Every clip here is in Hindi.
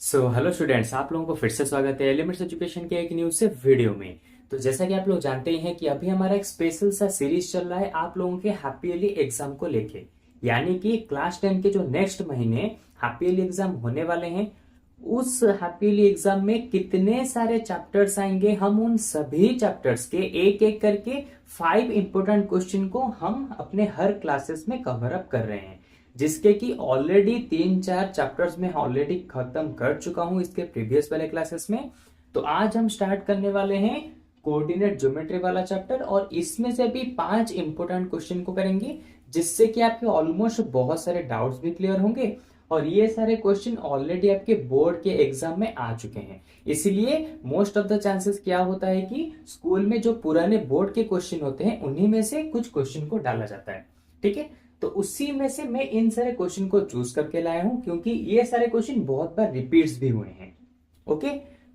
हेलो स्टूडेंट्स, आप लोगों को फिर से स्वागत है एलिमेंट्स एजुकेशन के एक न्यू से वीडियो में। तो जैसा कि आप लोग जानते हैं कि अभी हमारा एक स्पेशल सा सीरीज चल रहा है आप लोगों के हाफ ईयरली एग्जाम को लेके, यानी कि क्लास 10 के जो नेक्स्ट महीने हाफ ईयरली एग्जाम होने वाले हैं, उस हाफ ईयरली एग्जाम में कितने सारे चैप्टर्स आएंगे, हम उन सभी चैप्टर्स के एक एक करके 5 इंपोर्टेंट क्वेश्चन को हम अपने हर क्लासेस में कवर अप कर रहे हैं, जिसके कि ऑलरेडी 3-4 चैप्टर्स में ऑलरेडी खत्म कर चुका हूं इसके प्रीवियस वाले क्लासेस में। तो आज हम स्टार्ट करने वाले हैं कोऑर्डिनेट ज्योमेट्री वाला चैप्टर, और इसमें से भी 5 इंपोर्टेंट क्वेश्चन को करेंगे, जिससे कि आपके ऑलमोस्ट बहुत सारे डाउट्स भी क्लियर होंगे। और ये सारे क्वेश्चन ऑलरेडी आपके बोर्ड के एग्जाम में आ चुके हैं, इसलिए मोस्ट ऑफ द चांसेस क्या होता है कि स्कूल में जो पुराने बोर्ड के क्वेश्चन होते हैं उन्हीं में से कुछ क्वेश्चन को डाला जाता है। ठीक है, तो उसी में से मैं इन सारे क्वेश्चन को चूज करके लाया हूं, क्योंकि ये सारे क्वेश्चन बहुत बार रिपीट्स भी हुए हैं। ओके,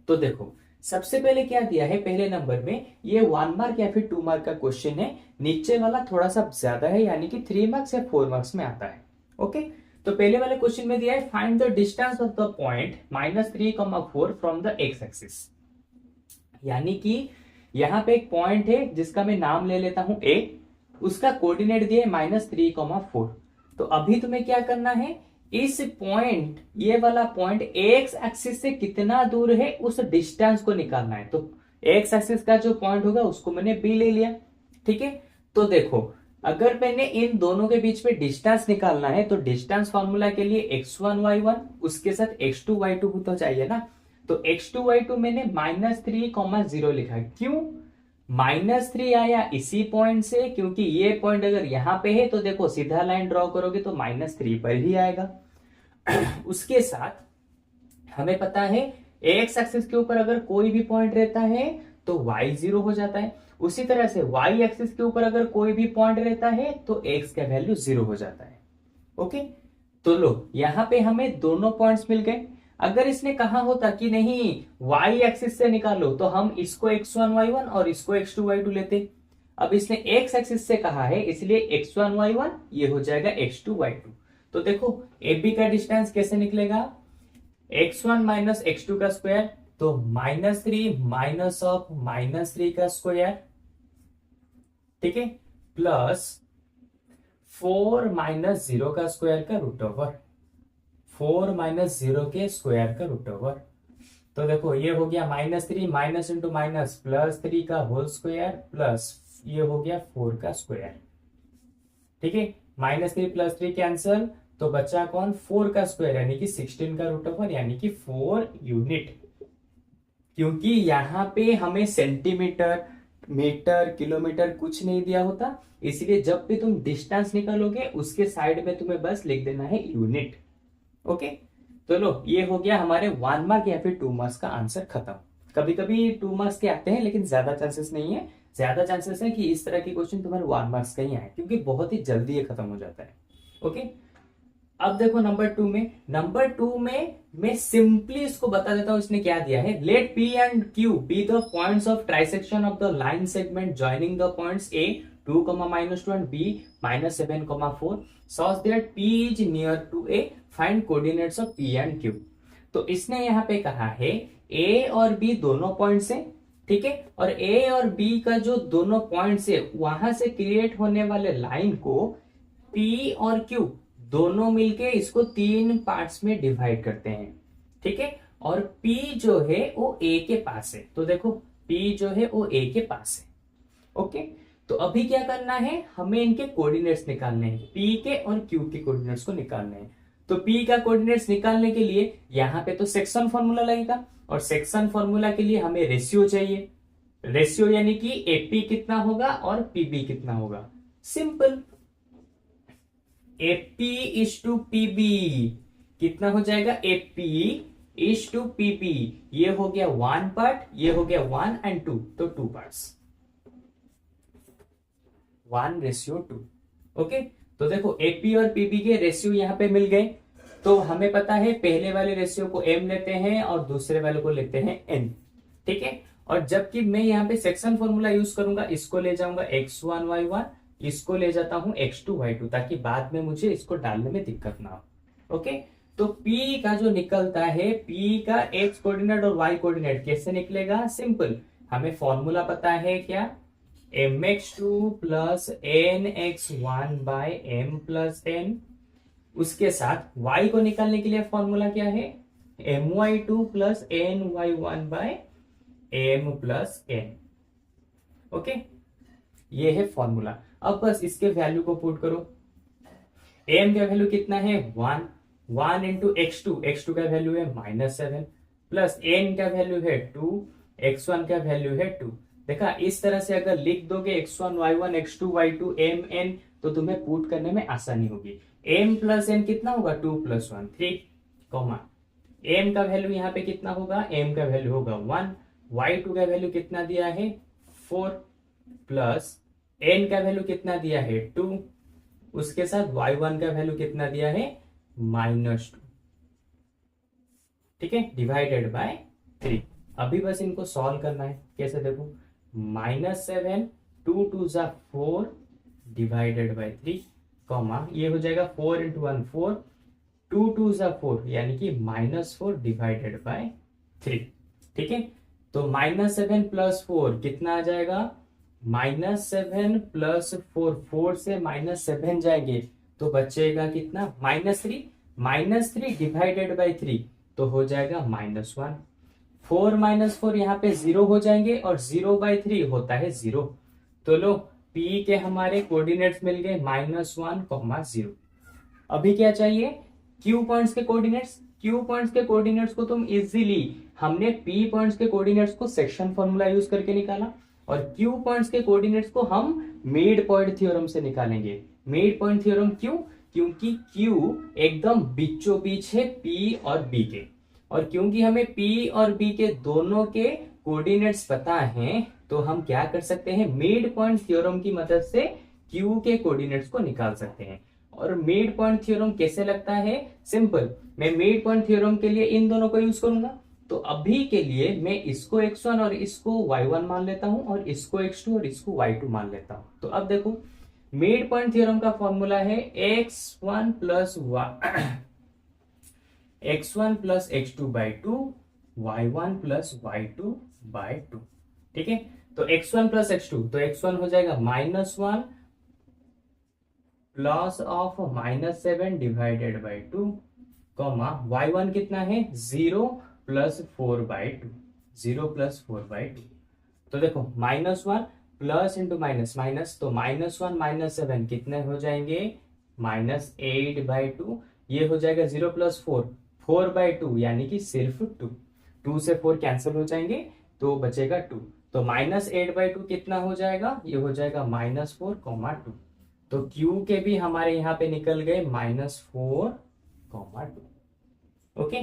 तो देखो सबसे पहले क्या दिया है, पहले नंबर में ये 1 मार्क या फिर 2 मार्क का क्वेश्चन है। नीचे वाला थोड़ा सा ज्यादा है, यानी कि 3 मार्क्स या 4 मार्क्स में आता है। ओके, तो पहले वाले क्वेश्चन में दिया है find the distance of the point -3,4 from the x axis. यानी कि यहां पे एक पॉइंट है जिसका मैं नाम ले लेता हूं ए, उसका कोऑर्डिनेट दिया है -3,4। तो अभी तुम्हें क्या करना है, इस पॉइंट, ये वाला पॉइंट एक्स एक्सिस से कितना दूर है उस डिस्टेंस को निकालना है। तो एक्स एक्सिस का जो पॉइंट होगा उसको मैंने बी ले लिया। ठीक है, तो देखो अगर मैंने इन दोनों के बीच में डिस्टेंस निकालना है तो डिस्टेंस फॉर्मूला के लिए x1 y1 उसके साथ x2 y2 तो चाहिए ना। तो x2 y2 मैंने -3,0 लिखा। क्यों -3 आया? इसी पॉइंट से, क्योंकि ये पॉइंट अगर यहां पे है तो देखो सीधा लाइन ड्रॉ करोगे तो -3 पर ही आएगा। उसके साथ हमें पता है एक्स एक्सिस के ऊपर अगर कोई भी पॉइंट रहता है तो y 0 हो जाता है। उसी तरह से y एक्सिस के ऊपर अगर कोई भी पॉइंट रहता है तो x का वैल्यू 0 हो जाता है। ओके, तो लो यहां पे हमें दोनों पॉइंट्स मिल गए। अगर इसने कहा होता कि नहीं y एक्सिस से निकालो, तो हम इसको x1 y1 और इसको x2 y2 लेते। अब इसने x एक्सिस से कहा है, इसलिए x1 y1 ये हो जाएगा x2 y2। तो देखो AB का डिस्टेंस कैसे निकलेगा, x1 माइनस x2 का स्क्वायर, तो -3 माइनस ऑफ -3 का स्क्वायर, ठीक है, प्लस 4 माइनस 0 का स्क्वायर का रूट ओवर, 4 माइनस 0 के स्क्वायर का रूट ओवर। तो देखो ये हो गया -3 माइनस इंटू माइनस +3 का होल स्क्वायर, प्लस ये हो गया 4 का स्क्वायर। ठीक है, -3 +3 कैंसल, तो बचा कौन, 4 का स्क्वायर यानी कि 16 का रूट ओवर, यानी कि 4 यूनिट। क्योंकि यहां पे हमें सेंटीमीटर, मीटर, किलोमीटर कुछ नहीं दिया होता, इसलिए जब भी तुम डिस्टेंस निकालोगे उसके साइड में तुम्हें बस लिख देना है यूनिट। ओके, तो लो ये हो गया हमारे 1 मार्क या फिर 2 मार्क्स का आंसर खत्म। कभी कभी 2 मार्क्स के आते हैं, लेकिन ज्यादा चांसेस नहीं है। ज्यादा चांसेस है कि इस तरह के क्वेश्चन तुम्हारे 1 मार्क्स का ही आए, क्योंकि बहुत ही जल्दी ये खत्म हो जाता है। ओके, अब देखो नंबर टू में मैं सिंपली इसको बता देता हूं इसने क्या दिया है। Let P and Q be the points of trisection of the line segment joining the points A 2, -2 and B -7, 4 such that P is near to A, find coordinates of P and Q। तो इसने यहाँ पे कहा है A और B दोनों पॉइंट्स हैं, ठीक है, और A और B का जो दोनों पॉइंट्स है वहां से क्रिएट होने वाले लाइन को P और Q दोनों मिलके इसको 3 पार्ट्स में डिवाइड करते हैं। ठीक है, और P जो है वो A के पास है, तो देखो P जो है वो A के पास है। ओके, तो अभी क्या करना है, हमें इनके कोऑर्डिनेट्स निकालने हैं, P के और Q के कोऑर्डिनेट्स को निकालने हैं। तो P का कोऑर्डिनेट्स निकालने के लिए यहां पे तो सेक्शन फॉर्मूला लगेगा, और सेक्शन फॉर्मूला के लिए हमें रेशियो चाहिए। रेशियो यानी कि AP कितना होगा और PB कितना होगा। Simple, AP is to PB कितना हो जाएगा, AP इज टू PB। ये हो गया 1 पार्ट, ये हो गया 1 and 2, तो 2 पार्ट्स, 1:2। ओके, तो देखो AP और PB के रेशियो यहां पे मिल गए। तो हमें पता है पहले वाले रेशियो को M लेते हैं और दूसरे वाले को लेते हैं N। ठीक है, और जबकि मैं यहाँ पे सेक्शन फॉर्मूला यूज करूंगा, इसको ले जाऊंगा x1 y1, इसको ले जाता हूं x2 y2, ताकि बाद में मुझे इसको डालने में दिक्कत ना हो। ओके, तो P का जो निकलता है, P का x कोऑर्डिनेट और y कोऑर्डिनेट कैसे निकलेगा? सिंपल, हमें फॉर्मूला पता है क्या? mx2 plus nx1 by m plus n। उसके साथ y को निकालने के लिए फॉर्मूला क्या है? my2 plus ny1 by m plus n। Okay, ये है फॉर्मूला। अब बस इसके वैल्यू को पुट करो। m का वैल्यू कितना है? 1 इंटू x2 का वैल्यू है -7 प्लस n का वैल्यू है 2, x1 का वैल्यू है 2। देखा, इस तरह से अगर लिख दोगे x1 y1 x2 y2 m n तो तुम्हें पुट करने में आसानी होगी। m प्लस n कितना होगा? 2 प्लस 1 3, कॉमा m का वैल्यू यहाँ पे कितना होगा? m का वैल्यू होगा 1, y2 का वैल्यू कितना दिया है? 4 प्लस n का वैल्यू कितना दिया है? 2, उसके साथ y1 का वैल्यू कितना दिया है? -2। ठीक है, डिवाइडेड बाय 3। अभी बस इनको सॉल्व करना है। कैसे? देखो, -7 2 2 जा 4 डिवाइडेड बाय 3, कॉमा ये हो जाएगा 4 इंटू 1 4, 2 2 जा 4 यानी कि -4 डिवाइडेड बाय 3। ठीक है, तो -7 प्लस 4 कितना आ जाएगा? -7 प्लस 4, 4 से -7 जाएंगे तो बचेगा कितना? -3, -3 डिवाइडेड बाय 3 तो हो जाएगा -1। 4 माइनस 4 यहाँ पे 0 हो जाएंगे और 0/3 होता है 0। तो लो, P के हमारे कोऑर्डिनेट्स मिल गए -1, 0। अभी क्या चाहिए? Q पॉइंट्स के कोऑर्डिनेट्स। Q पॉइंट्स के कोऑर्डिनेट्स को तुम इजीली, हमने P पॉइंट्स के कोऑर्डिनेट्स को सेक्शन फॉर्मूला यूज करके निकाला और Q पॉइंट्स के कोऑर्डिनेट्स को हम मिड पॉइंट थ्योरम से निकालेंगे। मिड पॉइंट थ्योरम क्यों? क्योंकि Q एकदम बीचों बीच है P और B के, और क्योंकि हमें P और B के दोनों के कोऑर्डिनेट्स पता हैं तो हम क्या कर सकते हैं? मिड पॉइंट थ्योरम की मदद से Q के कोऑर्डिनेट्स को निकाल सकते हैं। और मिड पॉइंट थ्योरम कैसे लगता है? सिंपल, मैं मिड पॉइंट थ्योरम के लिए इन दोनों को यूज करूंगा। तो अभी के लिए मैं इसको x1 और इसको y1 मान लेता हूं और इसको x2 और इसको y2 मान लेता हूं। तो अब देखो, मिड पॉइंट थ्योरम का फॉर्मूला है x1 plus x2/2 y1 plus y2/2। ठीक है, तो x1 प्लस x2, तो x1 हो जाएगा -1 plus of -7 divided by 2, comma y1 कितना है? 0 प्लस 4/2, 0 प्लस 4/2। तो देखो, -1 प्लस इंटू माइनस माइनस, तो -1 -7 कितने हो जाएंगे? -8/2। ये हो जाएगा 0 प्लस 4, 4/2 यानी कि सिर्फ 2। 2 से 4 कैंसिल हो जाएंगे तो बचेगा 2। तो -8/2 कितना हो जाएगा? ये हो जाएगा -4, 2। तो Q के भी हमारे यहाँ पे निकल गए -4, 2। ओके,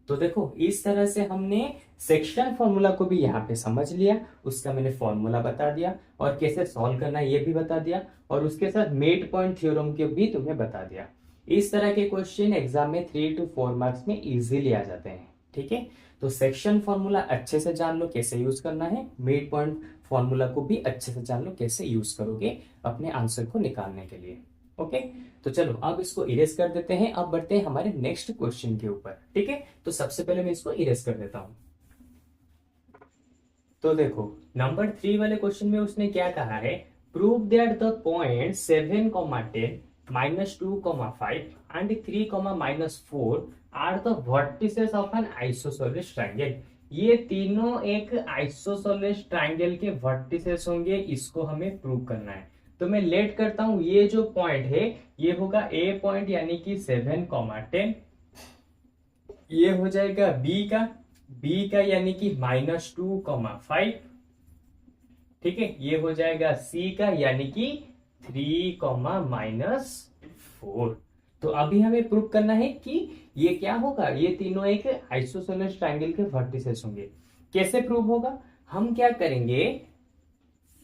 तो देखो, इस तरह से हमने सेक्शन फॉर्मूला को भी यहाँ पे समझ लिया, उसका मैंने फॉर्मूला बता दिया और कैसे सॉल्व करना है ये भी बता दिया, और उसके साथ मिड पॉइंट थ्योरम के भी तुम्हें बता दिया। इस तरह के क्वेश्चन एग्जाम में 3 to 4 मार्क्स में इजीली आ जाते हैं। ठीक है, तो सेक्शन फॉर्मूला अच्छे से जान लो कैसे यूज करना है, मिड पॉइंट फॉर्मूला को भी अच्छे से जान लो कैसे यूज करोगे अपने आंसर को निकालने के लिए। ओके, तो चलो अब इसको इरेज कर देते हैं। अब बढ़ते हैं हमारे नेक्स्ट क्वेश्चन के ऊपर। ठीक है, तो सबसे पहले मैं इसको इरेज कर देता हूं। तो देखो, नंबर 3 वाले क्वेश्चन में उसने क्या कहा है? Prove that the point 7, 10 -2, 5 and 3, -4 are the vertices of an isosceles triangle. ये तीनों एक आइसोसेलेस ट्रायंगल के वर्टिसेस होंगे, इसको हमें प्रूव करना है। तो मैं लेट करता हूं, ये जो पॉइंट है ये होगा ए पॉइंट यानी कि 7, 10। ये हो जाएगा बी का यानी कि -2, 5। ठीक है, ये हो जाएगा सी का यानी कि 3, -4। तो अभी हमें प्रूव करना है कि ये क्या होगा? ये तीनों एक आइसोसेलेस ट्रायंगल के वर्टिसेस होंगे। कैसे प्रूव होगा? हम क्या करेंगे,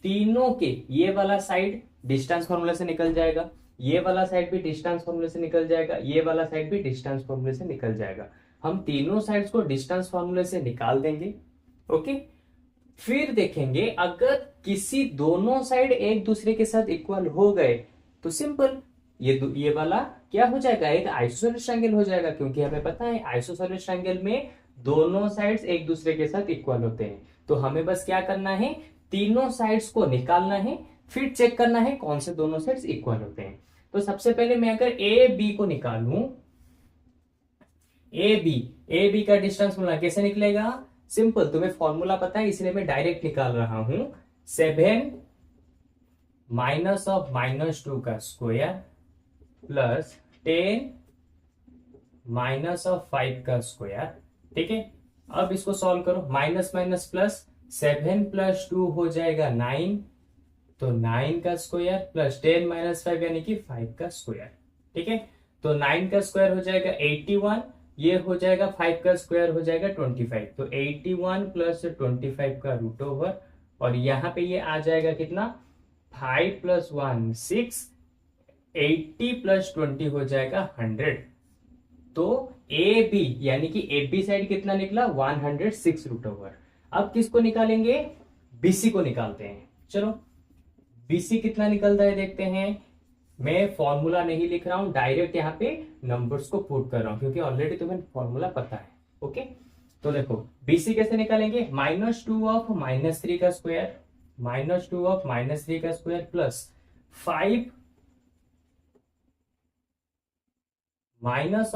तीनों के ये वाला साइड डिस्टेंस फॉर्मूले से निकल जाएगा, ये वाला साइड भी डिस्टेंस फॉर्मूले से निकल जाएगा, ये वाला साइड भी डिस्टेंस फॉर्मूले से निकल जाएगा। हम तीनों साइड्स को डिस्टेंस फॉर्मूले से निकाल देंगे। ओके, फिर देखेंगे अगर किसी दोनों साइड एक दूसरे के साथ इक्वल हो गए तो सिंपल, ये वाला क्या हो जाएगा, एक आइसोसेलेस ट्रायंगल हो जाएगा, क्योंकि हमें पता है आइसोसेलेस ट्रायंगल में दोनों साइड्स एक दूसरे के साथ इक्वल होते हैं। तो हमें बस क्या करना है, तीनों साइड्स को निकालना है, फिर चेक करना है कौन से दोनों साइड्स इक्वल होते हैं। तो सबसे पहले मैं अगर ए बी को निकालूं, ए बी का डिस्टेंस मिला कैसे निकलेगा, सिंपल, तुम्हें फॉर्मूला पता है इसलिए मैं डायरेक्ट निकाल रहा हूं। 7 -(-2) का स्क्वायर प्लस 10 -(5) का स्क्वायर। ठीक है, अब इसको सॉल्व करो, माइनस माइनस प्लस, 7 + 2 हो जाएगा 9, तो 9 का स्क्वायर प्लस 10 - 5 यानी कि 5 का स्क्वायर। ठीक है, तो 9 का स्क्वायर हो जाएगा 81, ये हो जाएगा 5 का स्क्वायर हो जाएगा 25, तो 81 + 25 का रूट ओवर, और यहां पे ये आ जाएगा कितना, 5 + 1 6, 80 + 20 हो जाएगा 100। तो ए बी यानी कि ए बी साइड कितना निकला, 106 रूट ओवर। अब किसको निकालेंगे, बीसी को निकालते हैं। चलो बीसी कितना निकलता है देखते हैं। मैं फॉर्मूला नहीं लिख रहा हूं, डायरेक्ट यहाँ पे नंबर्स को पुट कर रहा हूं, क्योंकि ऑलरेडी तुम्हें फॉर्मूला पता है। ओके, तो देखो बीसी कैसे निकालेंगे, -2 ऑफ -3 का स्क्वायर, -2 ऑफ -3 का स्क्वायर प्लस 5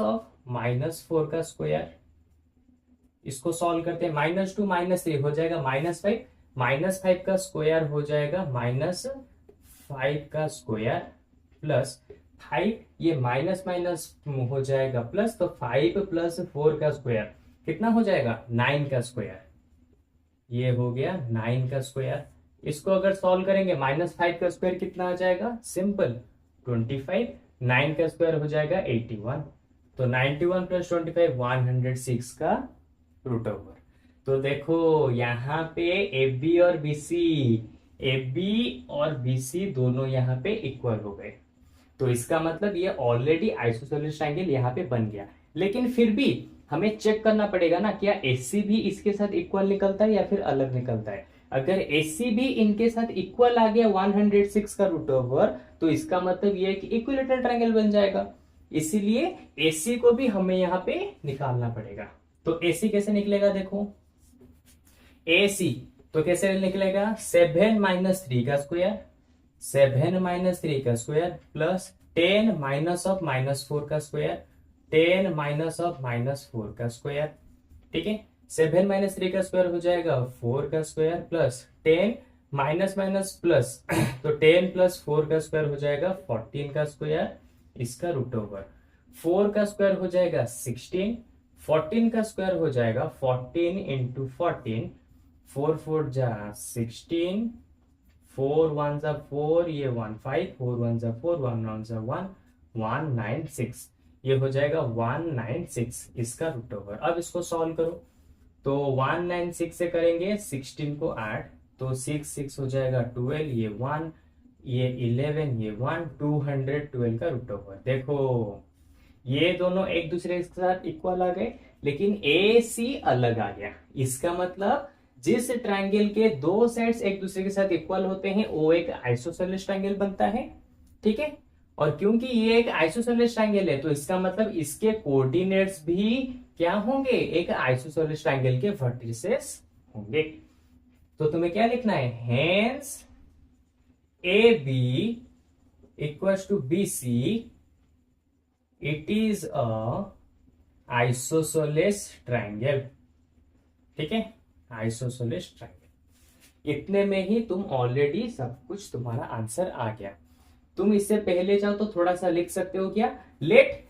ऑफ -4 का स्क्वायर। इसको सॉल्व करते हैं, -2 -3 हो जाएगा -5, -5 का स्क्वायर हो जाएगा -5 का स्क्वायर प्लस 5, ये माइनस माइनस हो जाएगा प्लस, तो 5 + 4 का स्क्वायर कितना हो जाएगा, 9 का स्क्वायर। ये हो गया 9 का स्क्वायर। इसको अगर सॉल्व करेंगे, -5 का स्क्वायर कितना आ जाएगा, सिंपल 25, 9 का स्क्वायर हो जाएगा 81, तो 91 + 25 106 का रूट ओवर। तो देखो यहाँ पे ए बी और बीसी दोनों यहाँ पे इक्वल हो गए। तो इसका मतलब ये ऑलरेडी आइसोसेलेस ट्रायंगल यहाँ पे बन गया। लेकिन फिर भी हमें चेक करना पड़ेगा ना, क्या एसी भी इसके साथ इक्वल निकलता है या फिर अलग निकलता है। अगर एसी भी इनके साथ इक्वल आ गया 106 का रूट ओवर, तो इसका मतलब ये कि इक्विलेटरल ट्रायंगल बन जाएगा। इसीलिए एसी को भी हमें यहाँ पे निकालना पड़ेगा। तो एसी कैसे निकलेगा, देखो एसी तो कैसे निकलेगा, 7 - 3 का स्क्वायर, 7 - 3 का स्क्वायर प्लस 10 - (-4) का स्क्वायर, 10 - (-4) का स्क्वायर। ठीक है, 7 - 3 का स्क्वायर हो जाएगा 4 का square plus 10 minus minus plus, तो 10 + 4 का स्क्वायर हो जाएगा 14 का स्क्वायर, इसका रूट ओवर। 4 का स्क्वायर हो जाएगा 16, 14 का स्क्वायर हो जाएगा 14 × 14, 4 4 जा 16, 4 1 जा 4, ये 1 5, 4 1 जा 4, 1 1 जा 1, 196, ये हो जाएगा 196 इसका रूट ओवर। अब इसको सॉल्व करो, तो 196 से करेंगे 16 को 8, तो 6 6 हो जाएगा 12, ये 1, ये 11, ये 1, 212 का रूट ओवर। देखो ये दोनों एक दूसरे के साथ इक्वल आ गए, लेकिन ए सी अलग आ गया। इसका मतलब जिस ट्रायंगल के दो साइड्स एक दूसरे के साथ इक्वल होते हैं वो एक आइसोसेलेस ट्रायंगल बनता है। ठीक है, और क्योंकि ये एक आइसोसेलेस ट्रायंगल है, तो इसका मतलब इसके कोऑर्डिनेट्स भी क्या होंगे, एक आइसोसेलेस ट्रायंगल के वर्टिसेस होंगे। तो तुम्हें क्या लिखना है, hence A B equals to B C, it is a isosceles triangle. ठीक है, आइसोसेलेस ट्रायंगल। इतने में ही तुम ऑलरेडी सब कुछ, तुम्हारा आंसर आ गया। तुम इससे पहले जाओ तो थोड़ा सा लिख सकते हो, क्या, let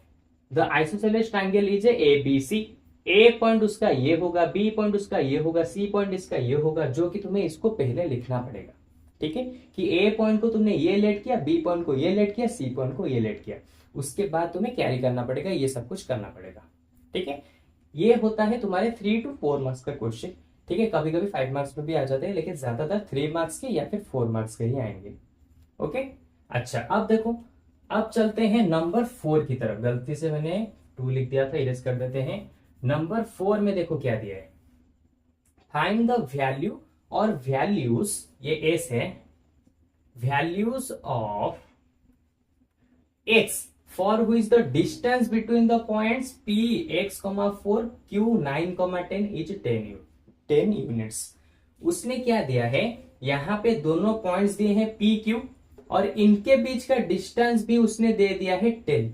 the isosceles triangle is A B C, A point उसका ये होगा, बी पॉइंट उसका ये होगा, सी पॉइंट इसका ये होगा, जो कि तुम्हें इसको पहले लिखना पड़ेगा। ठीक है, कि ए पॉइंट को तुमने ये लेट किया, बी पॉइंट को ये लेट किया, सी पॉइंट को ये लेट किया, उसके बाद तुम्हें कैरी करना पड़ेगा, ये सब कुछ करना पड़ेगा। ठीक है, ये होता है तुम्हारे 3 to 4 मार्क्स का क्वेश्चन। ठीक है, कभी कभी 5 मार्क्स में भी आ जाते हैं, लेकिन ज्यादातर 3 मार्क्स के या फिर 4 मार्क्स के ही आएंगे। ओके, अच्छा अब देखो, अब चलते हैं नंबर 4 की तरफ। गलती से मैंने 2 लिख दिया था, इरेज कर देते हैं। नंबर 4 में देखो क्या दिया है, फाइंड द वैल्यू और वैल्यूज, ये एस है, values of x for who is the distance between the points P x comma 4 Q 9 comma 10 is 10 units. उसने क्या दिया है, यहाँ पे दोनों पॉइंट्स दिए हैं पी क्यू और इनके बीच का डिस्टेंस भी उसने दे दिया है 10।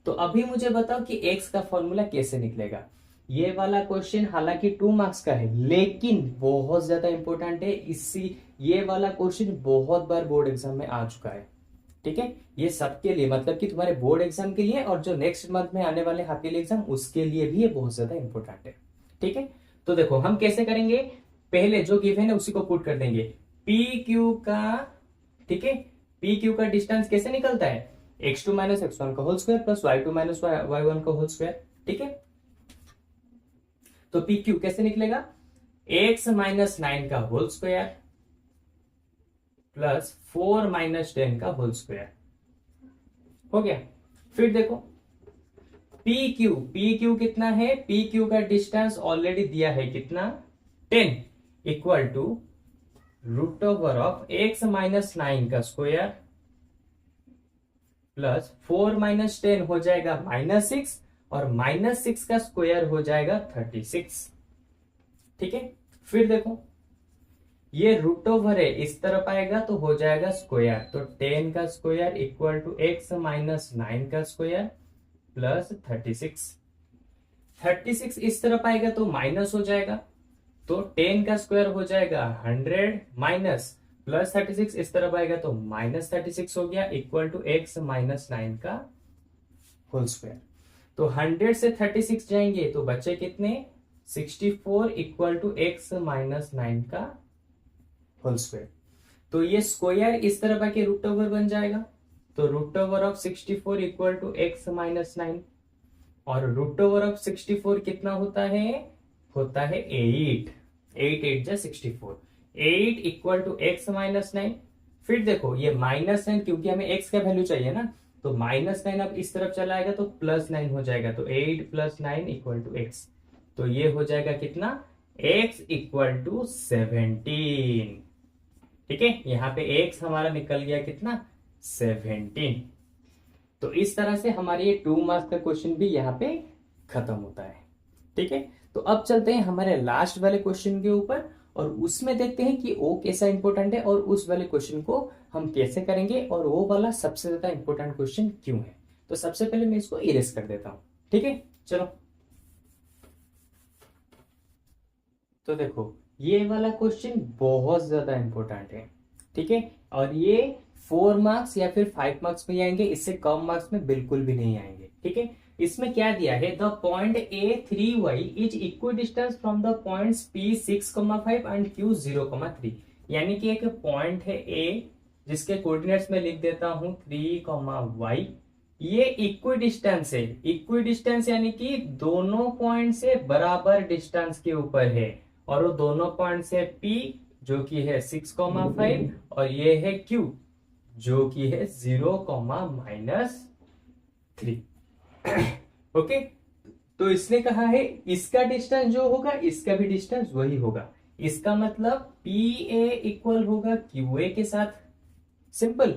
तो अभी मुझे बताओ कि एक्स का फॉर्मूला कैसे निकलेगा। ये वाला क्वेश्चन हालांकि 2 मार्क्स का है लेकिन बहुत ज्यादा इंपॉर्टेंट है। इसी ये वाला क्वेश्चन बहुत बार बोर्ड एग्जाम में आ चुका है। ठीक है, ये सबके लिए मतलब कि तुम्हारे बोर्ड एग्जाम के लिए और जो नेक्स्ट मंथ में आने वाले हाफ ईयरली एग्जाम उसके लिए भी ये बहुत ज्यादा इंपॉर्टेंट है। ठीक है, तो देखो हम कैसे करेंगे, पहले जो गिवन है उसी को पुट कर देंगे पी क्यू का। ठीक है, पी क्यू का डिस्टेंस कैसे निकलता है, x2 माइनस x1 का whole square plus y2 minus y1 का होल स्क्वायर। ठीक है, तो पी क्यू कैसे निकलेगा, x माइनस 9 का होल स्क्वायर प्लस 4 माइनस 10 का होल स्क्वायर हो गया। फिर देखो पी क्यू कितना है, पी क्यू का डिस्टेंस ऑलरेडी दिया है कितना 10 equal to root over of x minus 9 का स्क्वायर प्लस 4 माइनस 10 हो जाएगा -6 और -6 का स्क्वायर हो जाएगा 36। ठीक है, फिर देखो ये रूट ओवर है इस तरफ आएगा तो हो जाएगा स्क्वायर, तो 10 का square equal to x minus 9 का स्क्वायर प्लस 36 इस तरफ आएगा तो माइनस हो जाएगा, तो 10 का स्क्वायर हो जाएगा 100 माइनस प्लस 36 इस तरफ आएगा तो -36 हो गया इक्वल टू x माइनस 9 का होल स्क्वायर। तो 100 से 36 जाएंगे तो बचे कितने 64 इक्वल टू x माइनस 9 का होल स्क्वायर। तो ये स्क्वायर इस तरफ आके रूट ओवर बन जाएगा, तो root over of 64 equal to x minus 9 और रूट ओवर ऑफ 64 कितना होता है 8 जा 64 8 इक्वल टू x माइनस 9। फिर देखो ये -9 क्योंकि हमें x का वैल्यू चाहिए ना, तो -9 अब इस तरफ चला आएगा तो +9 हो जाएगा, तो 8 + 9 इक्वल टू x। तो ये हो जाएगा कितना x इक्वल टू 17। ठीक है, यहाँ पे x हमारा निकल गया कितना 17। तो इस तरह से हमारे ये 2 मार्क्स का क्वेश्चन भी यहाँ पे खत्म होता है। ठीक है, तो अब चलते हैं हमारे लास्ट वाले क्वेश्चन के ऊपर और उसमें देखते हैं कि वो कैसा इंपॉर्टेंट है और उस वाले क्वेश्चन को हम कैसे करेंगे और वो वाला सबसे ज्यादा इंपॉर्टेंट क्वेश्चन क्यों है। तो सबसे पहले मैं इसको इरेज कर देता हूं। ठीक है, चलो तो देखो ये वाला क्वेश्चन बहुत ज्यादा इंपॉर्टेंट है। ठीक है, और ये 4 मार्क्स या फिर 5 मार्क्स में आएंगे, इससे कम मार्क्स में बिल्कुल भी नहीं आएंगे। ठीक है, इसमें क्या दिया है, the point A3y is equi distance from the points P6,5 and Q0,3। यानी कि एक पॉइंट है A जिसके कोऑर्डिनेट्स में लिख देता हूं 3, ये इक्वी डिस्टेंस है। इक्वी डिस्टेंस यानी कि दोनों पॉइंट से बराबर डिस्टेंस के ऊपर है और वो दोनों पॉइंट से P जो कि है 6,5 और ये है Q जो कि है 0,-3। ओके, तो इसने कहा है इसका डिस्टेंस जो होगा इसका भी डिस्टेंस वही होगा, इसका मतलब PA इक्वल होगा QA के साथ। सिंपल।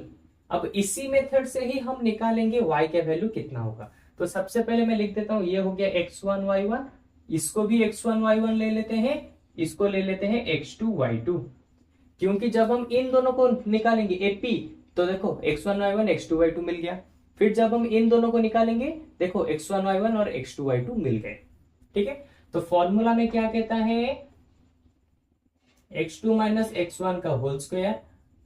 अब इसी मेथड से ही हम निकालेंगे y का वैल्यू कितना होगा। तो सबसे पहले मैं लिख देता हूं, ये हो गया x1 y1, इसको भी x1 y1 ले लेते हैं, इसको ले लेते हैं x2 y2, क्योंकि जब हम इन दोनों को निकालेंगे AP तो देखो x1 y1 x2 y2 मिल गया। फिर जब हम इन दोनों को निकालेंगे देखो x1 y1 और x2 y2 मिल गए। ठीक है, तो फॉर्मूला में क्या कहता है, x2 माइनस x1 का whole square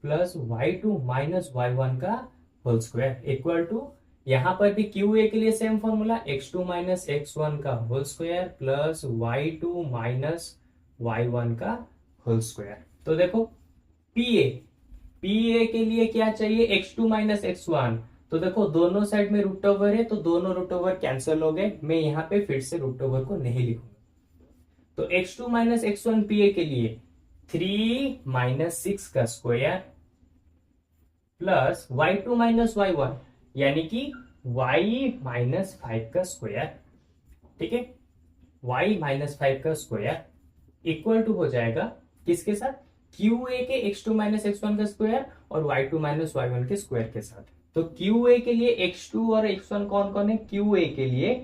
plus y2 minus y1 का होल स्क्वायर इक्वल टू, यहां पर भी QA के लिए same formula x2 minus x1 का whole square plus y2 minus y1 का होल स्क्वायर। तो देखो PA के लिए क्या चाहिए, x2 माइनस x1, तो देखो दोनों साइड में रूट ओवर है तो दोनों रूट ओवर कैंसिल हो गए, मैं यहां पे फिर से रूट ओवर को नहीं लिखूंगा। तो x2 माइनस x1 PA के लिए 3 माइनस 6 का square plus y2 minus y1 यानी कि y माइनस 5 का स्क्वायर। ठीक है, y माइनस 5 का स्क्वायर इक्वल टू हो जाएगा किसके साथ, QA के x2 माइनस x1 का स्क्वायर और y2 माइनस y1 के स्क्वायर के साथ। तो क्यू ए के लिए x2 और x1 कौन कौन है? क्यू ए के लिए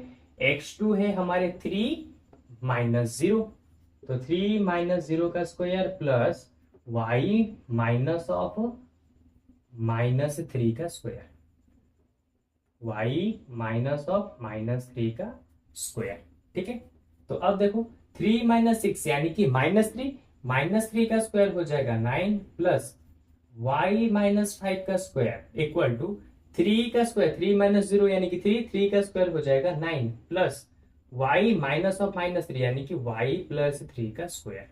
x2 है हमारे 3 - 0, तो 3 - 0 का square plus y minus of -3 का स्क्वायर, y माइनस ऑफ -3 का स्क्वायर। ठीक है, तो अब देखो 3 - 6 यानी कि -3, -3 का स्क्वायर हो जाएगा 9 प्लस y -5 का स्क्वायर इक्वल टू 3 का स्क्वायर, 3 - 0 यानी कि 3 का स्क्वायर हो जाएगा 9 प्लस y माइनस ऑफ -3 यानी कि y +3 का स्क्वायर।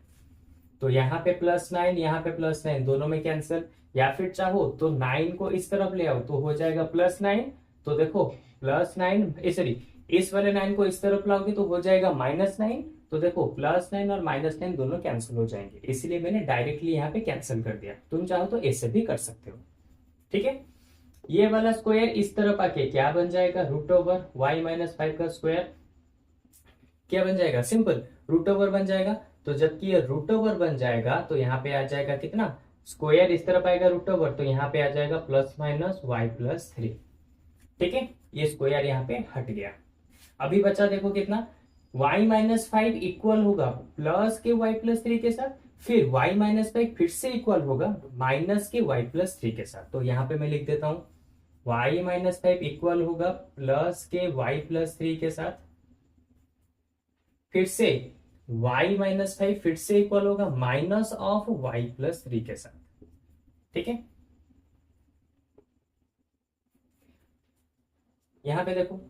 तो यहाँ पे +9, यहाँ पे +9, दोनों में कैंसिल, या फिर चाहो तो 9 को इस तरफ ले आओ तो हो जाएगा +9। तो देखो +9 सॉरी, इस वाले 9 को इस तरफ लाओगे तो हो जाएगा -9। तो देखो +9 और -9 दोनों कैंसिल हो जाएंगे, इसलिए मैंने डायरेक्टली यहाँ पे कैंसिल कर दिया। तुम चाहो तो ऐसे भी कर सकते हो। ठीक है, ये वाला स्क्वायर इस तरफ आके क्या बन जाएगा? √y - 5 का स्क्वायर क्या बन जाएगा? सिंपल √, बन जाएगा। तो जबकि ये √, बन जाएगा तो यहाँ पे आ जाएगा कितना? स्क्वायर इस तरफ आएगा √, तो यहाँ पे आ जाएगा ±y+3। ठीक है, ये स्क्वायर यहाँ पे हट गया। अभी बचा देखो कितना, y - 5 इक्वल होगा प्लस के y+3 के साथ, फिर y - 5 फिर से इक्वल होगा माइनस के y+3 के साथ। तो यहाँ पे मैं लिख देता हूं y - 5 इक्वल होगा प्लस के y+3 के साथ, फिर से y - 5 फिर से इक्वल होगा माइनस ऑफ y+3 के साथ। ठीक है, यहां पे देखो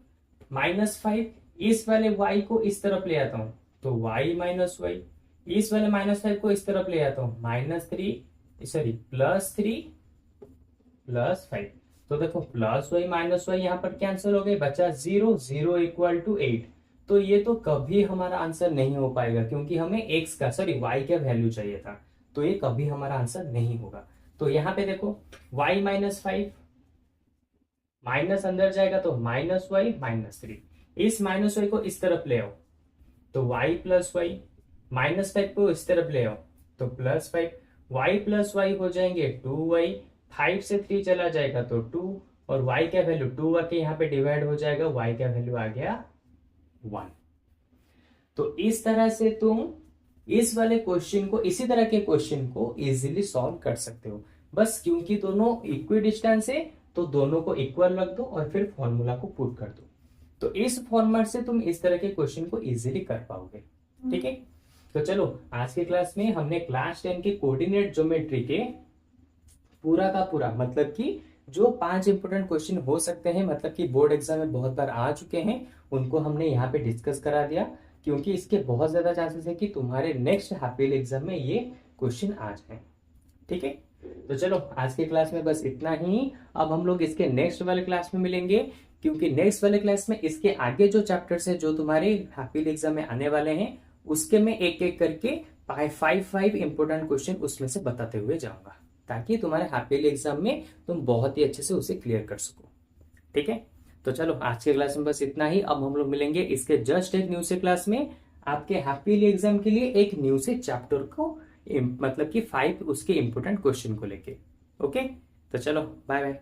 -5, इस वाले y को इस तरफ ले आता हूं तो y - y, इस वाले -5 को इस तरफ ले आता हूं -3 सॉरी +3 + 5। तो देखो +y - y यहां पर कैंसिल हो गए, बचा 0, 0 = 8। तो ये तो कभी हमारा आंसर नहीं हो पाएगा क्योंकि हमें x का सॉरी y का वैल्यू चाहिए था, तो ये कभी हमारा आंसर नहीं होगा। तो यहाँ पे देखो y - 5 माइनस अंदर जाएगा तो -y -3, इस -y को इस तरफ ले आओ तो y + y, -5 को इस तरफ ले आओ तो +5, y + y हो जाएंगे 2y, 5 से 3 चला जाएगा तो 2, और y का वैल्यू 2 आके यहाँ पे डिवाइड हो जाएगा, y का वैल्यू आ गया 1। तो इस तरह से तुम इस वाले क्वेश्चन को, इसी तरह के क्वेश्चन को इजीली सॉल्व कर सकते हो। बस क्योंकि दोनों इक्वी डिस्टेंस है तो दोनों को इक्वल रख दो और फिर फॉर्मूला को पुट कर दो। तो इस फॉर्मेट से तुम इस तरह के क्वेश्चन को इजीली कर पाओगे। ठीक है, तो चलो आज के क्लास में हमने क्लास 10 के कोऑर्डिनेट ज्योमेट्री के पूरा का पूरा मतलब कि जो 5 इंपोर्टेंट क्वेश्चन हो सकते हैं, मतलब कि बोर्ड एग्जाम में बहुत बार आ चुके हैं, उनको हमने यहाँ पे डिस्कस करा दिया क्योंकि इसके बहुत ज्यादा चांसेस है कि तुम्हारे नेक्स्ट हाफ ईयरली एग्जाम में ये क्वेश्चन आ जाए। ठीक है, तो चलो आज के क्लास में बस इतना ही। अब हम लोग इसके नेक्स्ट वाले क्लास में मिलेंगे क्योंकि नेक्स्ट वाले क्लास में इसके आगे जो चैप्टर्स है जो तुम्हारे हाफ ईयरली एग्जाम में आने वाले हैं उसके मैं एक एक करके 5 इंपोर्टेंट क्वेश्चन उसमें से बताते हुए जाऊंगा ताकि तुम्हारे हाफ ईयरली एग्जाम में तुम बहुत ही अच्छे से उसे क्लियर कर सको। ठीक है, तो चलो आज के क्लास में बस इतना ही। अब हम लोग मिलेंगे इसके जस्ट एक न्यू से क्लास में आपके हाफ ईयरली एग्जाम के लिए एक न्यू से चैप्टर को मतलब कि 5 उसके इंपोर्टेंट क्वेश्चन को लेके। ओके, तो चलो बाय बाय।